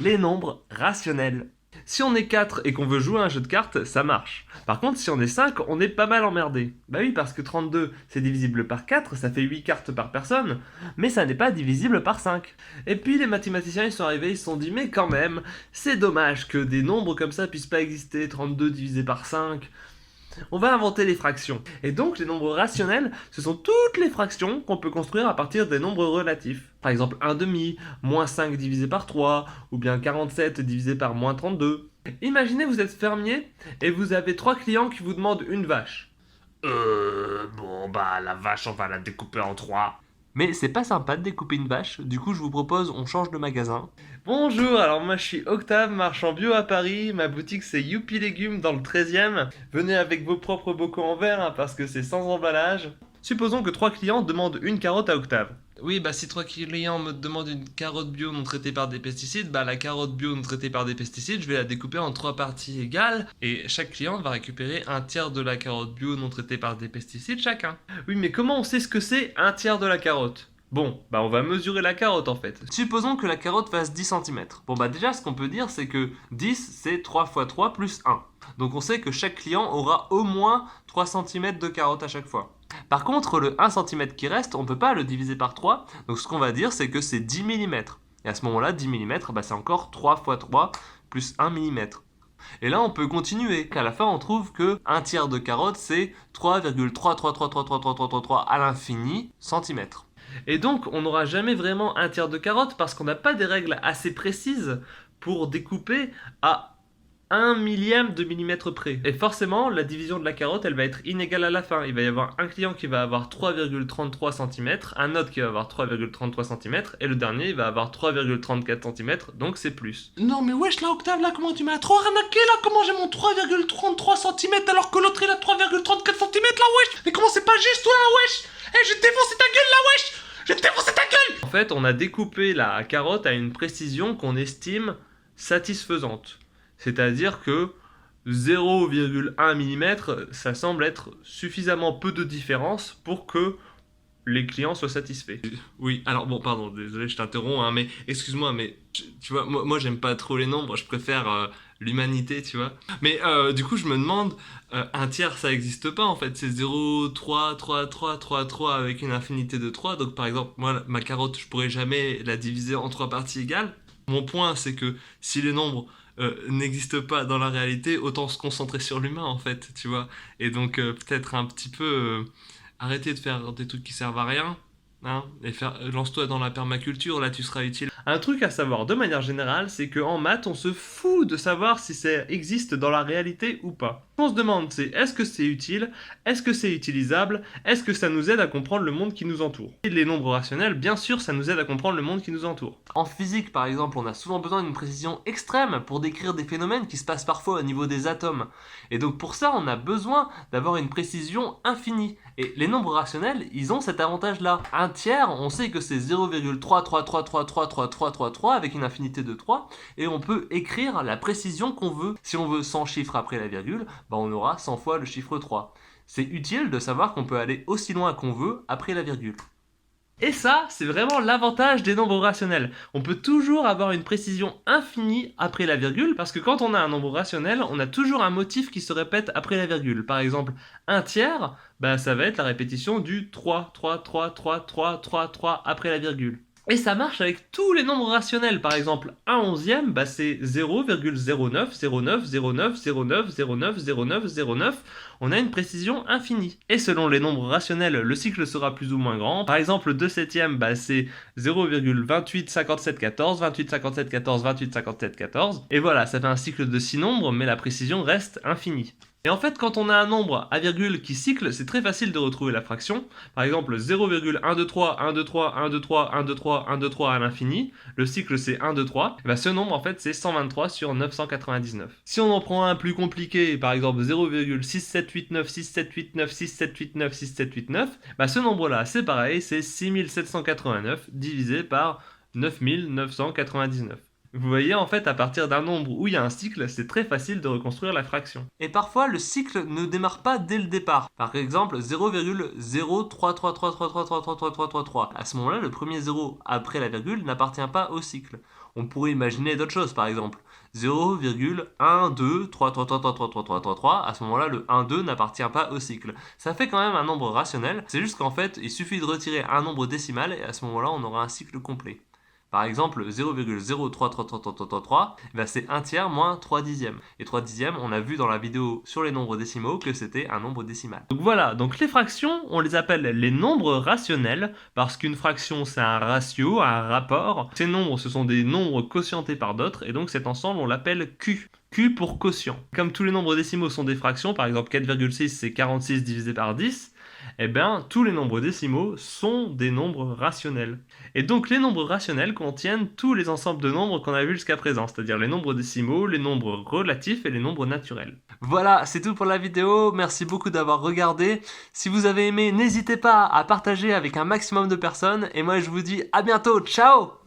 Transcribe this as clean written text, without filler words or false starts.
Les nombres rationnels. Si on est 4 et qu'on veut jouer à un jeu de cartes, ça marche. Par contre, si on est 5, on est pas mal emmerdé. Bah oui, parce que 32, c'est divisible par 4, ça fait 8 cartes par personne, mais ça n'est pas divisible par 5. Et puis les mathématiciens, ils sont arrivés, ils se sont dit, mais quand même, c'est dommage que des nombres comme ça puissent pas exister, 32 divisé par 5. On va inventer les fractions. Et donc les nombres rationnels, ce sont toutes les fractions qu'on peut construire à partir des nombres relatifs. Par exemple 1 demi, moins 5 divisé par 3, ou bien 47 divisé par moins 32. Imaginez vous êtes fermier et vous avez 3 clients qui vous demandent une vache. Bon bah la vache on va la découper en 3. Mais c'est pas sympa de découper une vache, du coup je vous propose on change de magasin. Bonjour, alors moi je suis Octave, marchand bio à Paris, ma boutique c'est Youpi Légumes dans le 13e. Venez avec vos propres bocaux en verre hein, parce que c'est sans emballage. Supposons que 3 clients demandent une carotte à Octave. Oui, bah si 3 clients me demandent une carotte bio non traitée par des pesticides, bah la carotte bio non traitée par des pesticides, je vais la découper en 3 parties égales et chaque client va récupérer un tiers de la carotte bio non traitée par des pesticides chacun. Oui, mais comment on sait ce que c'est un tiers de la carotte? Bon, bah on va mesurer la carotte en fait. Supposons que la carotte fasse 10 cm. Bon bah déjà ce qu'on peut dire c'est que 10 c'est 3 fois 3 plus 1. Donc on sait que chaque client aura au moins 3 cm de carotte à chaque fois. Par contre, le 1 cm qui reste, on ne peut pas le diviser par 3, donc ce qu'on va dire, c'est que c'est 10 mm. Et à ce moment-là, 10 mm, bah, c'est encore 3 fois 3 plus 1 mm. Et là, on peut continuer, qu'à la fin, on trouve que 1 tiers de carotte, c'est 3,3333333 à l'infini centimètres. Et donc, on n'aura jamais vraiment un tiers de carotte parce qu'on n'a pas des règles assez précises pour découper à 1 millième de millimètre près. Et forcément, la division de la carotte, elle va être inégale à la fin. Il va y avoir un client qui va avoir 3,33 cm, un autre qui va avoir 3,33 cm, et le dernier, il va avoir 3,34 cm, donc c'est plus. Non mais wesh là Octave là comment tu m'as trop arnaqué là. Comment j'ai mon 3,33 cm alors que l'autre il a 3,34 cm là wesh. Mais comment c'est pas juste toi là wesh. Eh je vais te défoncer ta gueule là wesh. Je vais te défoncer ta gueule. En fait, on a découpé la carotte à une précision qu'on estime satisfaisante. C'est-à-dire que 0,1 mm, ça semble être suffisamment peu de différence pour que les clients soient satisfaits. Oui, alors bon, pardon, désolé, je t'interromps, hein, mais excuse-moi, mais tu vois, moi j'aime pas trop les nombres, je préfère l'humanité, tu vois. Mais du coup, je me demande, un tiers, ça existe pas en fait, c'est 0, 3, 3, 3, 3, 3 avec une infinité de 3. Donc par exemple, moi, ma carotte, je pourrais jamais la diviser en 3 parties égales. Mon point, c'est que si les nombres n'existent pas dans la réalité, autant se concentrer sur l'humain en fait, tu vois. Et donc peut-être un petit peu arrêter de faire des trucs qui servent à rien, hein, et lance-toi dans la permaculture, là tu seras utile. Un truc à savoir de manière générale, c'est qu'en maths, on se fout de savoir si ça existe dans la réalité ou pas. Ce qu'on se demande, c'est est-ce que c'est utile, est-ce que c'est utilisable, est-ce que ça nous aide à comprendre le monde qui nous entoure. Et les nombres rationnels, bien sûr, ça nous aide à comprendre le monde qui nous entoure. En physique, par exemple, on a souvent besoin d'une précision extrême pour décrire des phénomènes qui se passent parfois au niveau des atomes. Et donc pour ça, on a besoin d'avoir une précision infinie. Et les nombres rationnels, ils ont cet avantage-là. Un tiers, on sait que c'est 0,3333333 avec une infinité de 3, et on peut écrire la précision qu'on veut. Si on veut 100 chiffres après la virgule, bah on aura 100 fois le chiffre 3. C'est utile de savoir qu'on peut aller aussi loin qu'on veut après la virgule. Et ça, c'est vraiment l'avantage des nombres rationnels. On peut toujours avoir une précision infinie après la virgule, parce que quand on a un nombre rationnel, on a toujours un motif qui se répète après la virgule. Par exemple, un tiers, bah, ça va être la répétition du 3, 3, 3, 3, 3, 3, 3 après la virgule. Et ça marche avec tous les nombres rationnels. Par exemple, un onzième, bah c'est 0,09090909090909. On a une précision infinie. Et selon les nombres rationnels, le cycle sera plus ou moins grand. Par exemple, 2 septièmes, bah c'est 0,285714, 285714, 285714. Et voilà, ça fait un cycle de 6 nombres, mais la précision reste infinie. Et en fait, quand on a un nombre à virgule qui cycle, c'est très facile de retrouver la fraction. Par exemple, 0,123, 123, 123, 123, 123 à l'infini, le cycle c'est 1, 2, 3. Et ben, ce nombre, en fait, c'est 123 sur 999. Si on en prend un plus compliqué, par exemple 0,6789, 6789, 6789, 6789, bah, ce nombre-là, c'est pareil, c'est 6789 divisé par 9999. Vous voyez, en fait, à partir d'un nombre où il y a un cycle, c'est très facile de reconstruire la fraction. Et parfois, le cycle ne démarre pas dès le départ. Par exemple, 0,033333333333. À ce moment-là, le premier zéro après la virgule n'appartient pas au cycle. On pourrait imaginer d'autres choses, par exemple 0,1233333333. À ce moment-là, le 1, 2 n'appartient pas au cycle. Ça fait quand même un nombre rationnel. C'est juste qu'en fait, il suffit de retirer un nombre décimal et à ce moment-là, on aura un cycle complet. Par exemple, 0,033333, c'est 1 tiers moins 3 dixièmes. Et 3 dixièmes, on a vu dans la vidéo sur les nombres décimaux que c'était un nombre décimal. Donc voilà, donc les fractions, on les appelle les nombres rationnels, parce qu'une fraction, c'est un ratio, un rapport. Ces nombres, ce sont des nombres quotientés par d'autres, et donc cet ensemble, on l'appelle Q. Q pour quotient. Comme tous les nombres décimaux sont des fractions, par exemple 4,6 c'est 46 divisé par 10, eh bien tous les nombres décimaux sont des nombres rationnels. Et donc les nombres rationnels contiennent tous les ensembles de nombres qu'on a vus jusqu'à présent, c'est-à-dire les nombres décimaux, les nombres relatifs et les nombres naturels. Voilà, c'est tout pour la vidéo, merci beaucoup d'avoir regardé. Si vous avez aimé, n'hésitez pas à partager avec un maximum de personnes, et moi je vous dis à bientôt, ciao!